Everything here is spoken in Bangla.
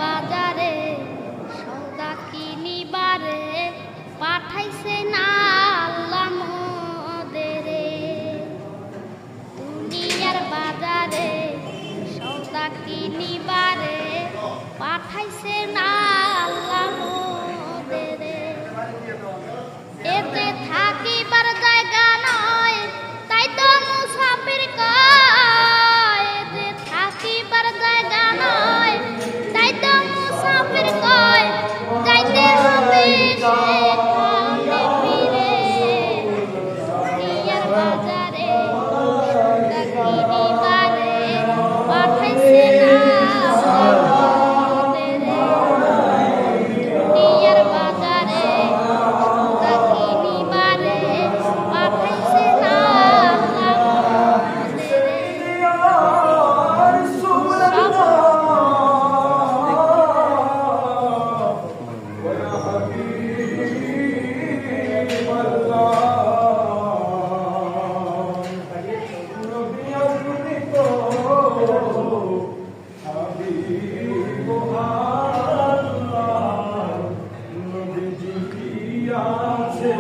বাজারে সৌদা কিনিবারে পাঠাইছে না আল্লাহ মোদেরে। দুনিয়ার বাজারে সৌদা কিনিবারে পাঠাইছে না আল্লাহ মোদেরে। এতে থাকিবার জায়গা নয় তাই তো মুসাফির কয়। এতে থাকিবার জায়গা নয় তাই তো মুসাফির কয়। যাইতে হবে সেখানে ফিরে। দুনিয়ার বাজারে সৌদা কিনিবারে পাঠাইছে না দুনিয়ার বাজারে সৌদা কিনিবারে পাঠাইছে না আছে